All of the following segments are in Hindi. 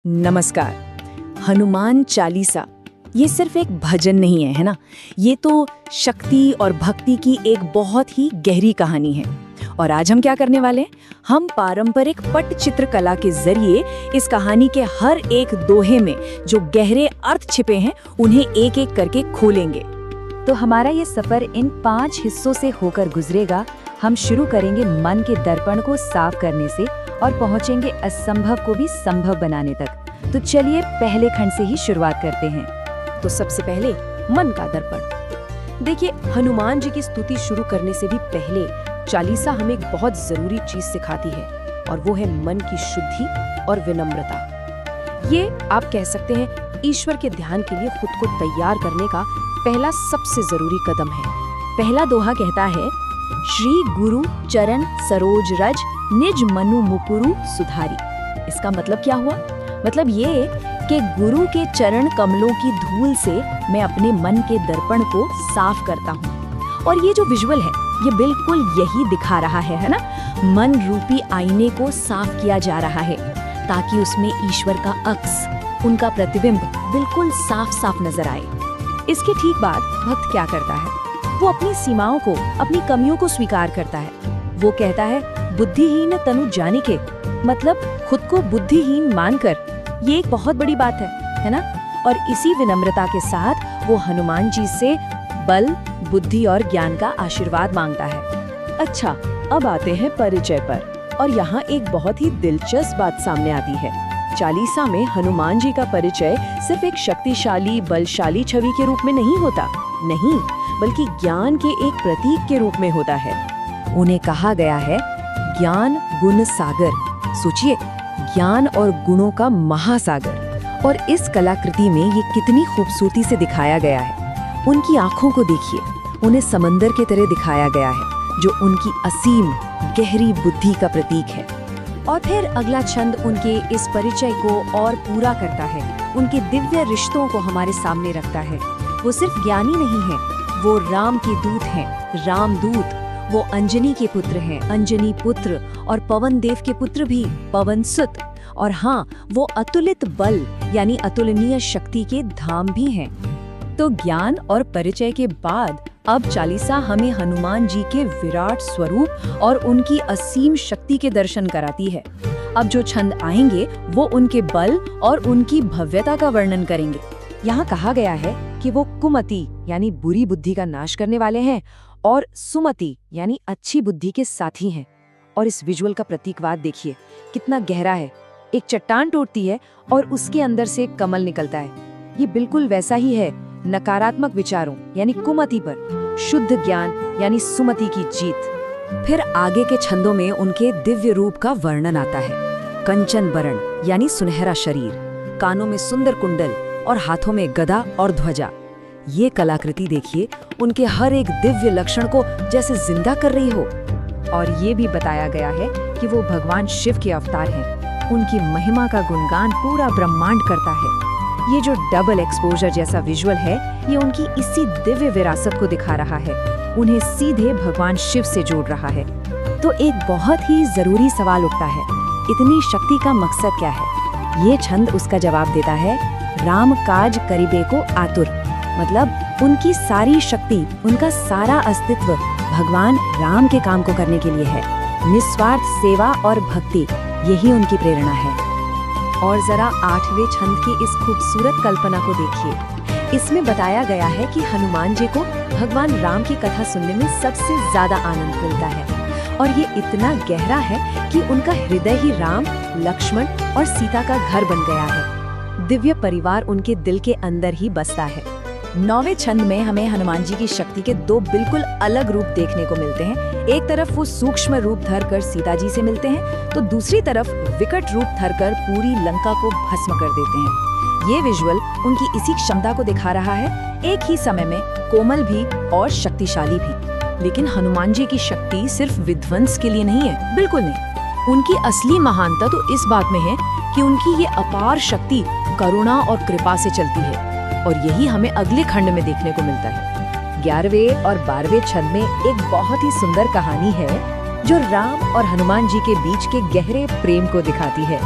नमस्कार। हनुमान चालीसा ये सिर्फ एक भजन नहीं है ना? ये तो शक्ति और भक्ति की एक बहुत ही गहरी कहानी है। और आज हम क्या करने वाले हैं? हम पारंपरिक पटचित्र कला के जरिए इस कहानी के हर एक दोहे में जो गहरे अर्थ छिपे हैं उन्हें एक एक करके खोलेंगे। तो हमारा ये सफर इन 5 हिस्सों से होकर गुजरेगा। हम शुरू करेंगे मन के दर्पण को साफ करने से और पहुंचेंगे असंभव को भी संभव बनाने तक। तो चलिए पहले खंड से ही शुरुआत करते हैं। तो सबसे पहले मन का दर्पण। देखिए, हनुमान जी की स्तुति शुरू करने से भी पहले चालीसा हमें एक बहुत जरूरी चीज सिखाती है और वो है मन की शुद्धि और विनम्रता। ये आप कह सकते हैं ईश्वर के ध्यान के लिए खुद को तैयार करने का पहला सबसे जरूरी कदम है। पहला दोहा कहता है, श्री गुरु चरण सरोज रज निज मनु मुकुरु सुधारी। इसका मतलब क्या हुआ? मतलब ये कि गुरु के चरण कमलों की धूल से मैं अपने मन के दर्पण को साफ करता हूँ। और ये जो विजुअल है ये बिल्कुल यही दिखा रहा है ना? मन रूपी आईने को साफ किया जा रहा है ताकि उसमें ईश्वर का अक्स, उनका प्रतिबिंब बिल्कुल साफ साफ नजर आए। इसके ठीक बाद भक्त क्या करता है? वो अपनी सीमाओं को, अपनी कमियों को स्वीकार करता है। वो कहता है, बुद्धिहीन तनु जानिके, मतलब खुद को बुद्धिहीन मानकर। ये एक बहुत बड़ी बात है ना? और इसी विनम्रता के साथ वो हनुमान जी से बल, बुद्धि और ज्ञान का आशीर्वाद मांगता है। अच्छा, अब आते हैं परिचय पर। और यहाँ एक बहुत ही दिलचस्प बात सामने आती है। चालीसा में हनुमान जी का परिचय सिर्फ एक शक्तिशाली, बलशाली छवि के रूप में नहीं होता, नहीं, बल्कि ज्ञान के एक प्रतीक के रूप में होता है। उन्हें कहा गया है ज्ञान गुण सागर। सोचिए, ज्ञान और गुणों का महासागर। और इस कलाकृति में ये कितनी खूबसूरती से दिखाया गया है। उनकी आंखों को देखिए, उन्हें समंदर की तरह दिखाया गया है जो उनकी असीम गहरी बुद्धि का प्रतीक है। और फिर अगला छंद उनके इस परिचय को और पूरा करता है, उनके दिव्य रिश्तों को हमारे सामने रखता है। वो सिर्फ ज्ञानी नहीं है, वो राम के दूत हैं, रामदूत। वो अंजनी के पुत्र हैं, अंजनी पुत्र, और पवन देव के पुत्र भी, पवन सुत। और हाँ, वो अतुलित बल यानी अतुलनीय शक्ति के धाम भी हैं। तो ज्ञान और परिचय के बाद अब चालीसा हमें हनुमान जी के विराट स्वरूप और उनकी असीम शक्ति के दर्शन कराती है। अब जो छंद आएंगे वो उनके बल और उनकी भव्यता का वर्णन करेंगे। यहाँ कहा गया है कि वो कुमति यानी बुरी बुद्धि का नाश करने वाले हैं और सुमति यानी अच्छी बुद्धि के साथी हैं। और इस विजुअल का प्रतीकवाद देखिए कितना गहरा है। एक चट्टान टूटती है और उसके अंदर से एक कमल निकलता है। ये बिल्कुल वैसा ही है नकारात्मक विचारों यानी कुमति पर शुद्ध ज्ञान यानी सुमति की जीत। फिर आगे के छंदों में उनके दिव्य रूप का वर्णन आता है। कंचन बरण यानी सुनहरा शरीर, कानों में सुंदर कुंडल और हाथों में गदा और ध्वजा। ये कलाकृति देखिए उनके हर एक दिव्य लक्षण को जैसे जिंदा कर रही हो। और ये भी बताया गया है कि वो भगवान शिव के अवतार हैं। उनकी महिमा का गुणगान पूरा ब्रह्मांड करता है। ये जो डबल एक्सपोजर जैसा विजुअल है ये उनकी इसी दिव्य विरासत को दिखा रहा है, उन्हें सीधे भगवान शिव से जोड़ रहा है। तो एक बहुत ही जरूरी सवाल उठता है, इतनी शक्ति का मकसद क्या है? ये छंद उसका जवाब देता है, राम काज करिबे को आतुर। मतलब उनकी सारी शक्ति, उनका सारा अस्तित्व भगवान राम के काम को करने के लिए है। निस्वार्थ सेवा और भक्ति, यही उनकी प्रेरणा है। और जरा 8वें छंद की इस खूबसूरत कल्पना को देखिए। इसमें बताया गया है कि हनुमान जी को भगवान राम की कथा सुनने में सबसे ज्यादा आनंद मिलता है। और ये इतना गहरा है कि उनका हृदय ही राम, लक्ष्मण और सीता का घर बन गया है। दिव्य परिवार उनके दिल के अंदर ही बसता है। 9वें छंद में हमें हनुमान जी की शक्ति के 2 बिल्कुल अलग रूप देखने को मिलते हैं। एक तरफ वो सूक्ष्म रूप धरकर सीता जी से मिलते हैं, तो दूसरी तरफ विकट रूप धरकर पूरी लंका को भस्म कर देते हैं। ये विजुअल उनकी इसी क्षमता को दिखा रहा है, एक ही समय में कोमल भी और शक्तिशाली भी। लेकिन हनुमान जी की शक्ति सिर्फ विध्वंस के लिए नहीं है, बिल्कुल नहीं। उनकी असली महानता तो इस बात में है कि उनकी ये अपार शक्ति करुणा और कृपा से चलती है। और यही हमें अगले खंड में देखने को मिलता है। 11वें और 12वें छंद में एक बहुत ही सुंदर कहानी है जो राम और हनुमान जी के बीच के गहरे प्रेम को दिखाती है।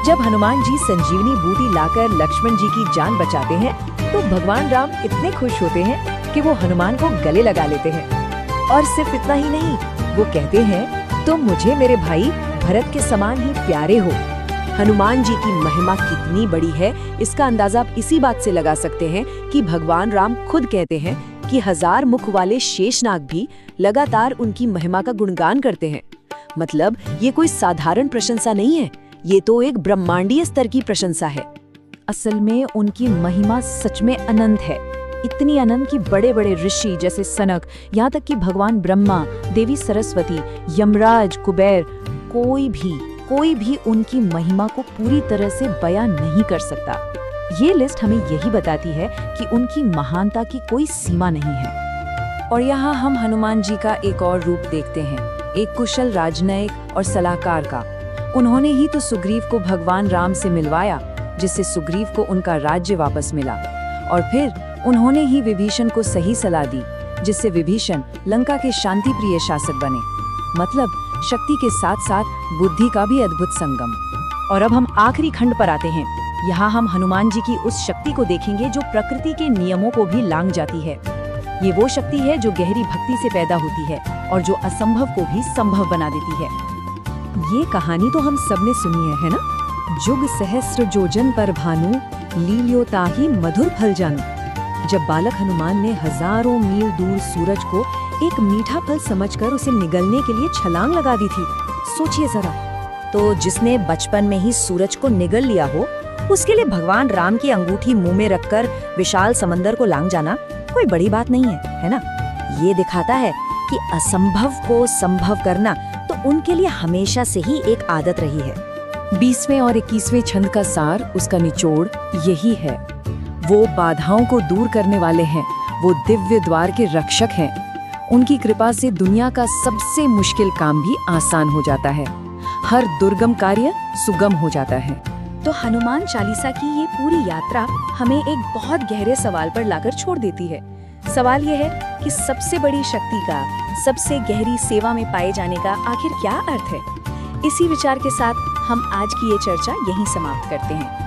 जब हनुमान जी संजीवनी बूटी लाकर लक्ष्मण जी की जान बचाते हैं तो भगवान राम इतने खुश होते हैं कि वो हनुमान को गले लगा लेते हैं। और सिर्फ इतना ही नहीं, वो कहते हैं तुम मुझे मेरे भाई भरत के समान ही प्यारे हो। हनुमान जी की महिमा कितनी बड़ी है इसका अंदाजा आप इसी बात से लगा सकते हैं कि भगवान राम खुद कहते हैं कि 1000 मुख वाले शेषनाग भी लगातार उनकी महिमा का गुणगान करते हैं। मतलब ये कोई साधारण प्रशंसा नहीं है, ये तो एक ब्रह्मांडीय स्तर की प्रशंसा है। असल में उनकी महिमा सच में अनंत है, इतनी अनंत कि बड़े बड़े ऋषि जैसे सनक, यहाँ तक कि भगवान ब्रह्मा, देवी सरस्वती, यमराज, कुबेर, कोई भी उनकी महिमा को पूरी तरह से बयां नहीं कर सकता। ये लिस्ट हमें यही बताती है कि उनकी महानता की कोई सीमा नहीं है। और यहाँ हम हनुमान जी का एक और रूप देखते हैं, एक कुशल राजनयिक और सलाहकार का। उन्होंने ही तो सुग्रीव को भगवान राम से मिलवाया, जिससे सुग्रीव को उनका राज्य वापस मिला। और फिर उन्होंने ही विभीषण को सही सलाह दी, जिससे विभीषण लंका के शांति प्रिय शासक बने। मतलब शक्ति के साथ साथ बुद्धि का भी अद्भुत संगम। और अब हम आखिरी खंड पर आते हैं। यहाँ हम हनुमान जी की उस शक्ति को देखेंगे जो प्रकृति के नियमों को भी लांघ जाती है। ये वो शक्ति है जो गहरी भक्ति से पैदा होती है और जो असंभव को भी संभव बना देती है। ये कहानी तो हम सबने सुनी है ना? जुग सहस्त्र जोजन पर भानु, लील्योताहि मधुर फल जानू। जब बालक हनुमान ने हजारों मील दूर सूरज को एक मीठा फल समझकर उसे निगलने के लिए छलांग लगा दी थी। सोचिए जरा। तो जिसने बचपन में ही सूरज को निगल लिया हो, उसके लिए भगवान राम की अंगूठी मुंह में रखकर विशाल समंदर को लांघ जाना कोई बड़ी बात नहीं है ना? ये दिखाता है कि असंभव को संभव करना तो उनके लिए हमेशा से ही एक आदत रही है। 20वें और 21वें छंद का सार, उसका निचोड़ यही है। वो बाधाओं को दूर करने वाले हैं, वो दिव्य द्वार के रक्षक हैं। उनकी कृपा से दुनिया का सबसे मुश्किल काम भी आसान हो जाता है, हर दुर्गम कार्य सुगम हो जाता है। तो हनुमान चालीसा की ये पूरी यात्रा हमें एक बहुत गहरे सवाल पर लाकर छोड़ देती है। सवाल ये है कि सबसे बड़ी शक्ति का सबसे गहरी सेवा में पाए जाने का आखिर क्या अर्थ है? इसी विचार के साथ हम आज की ये चर्चा यहीं समाप्त करते हैं।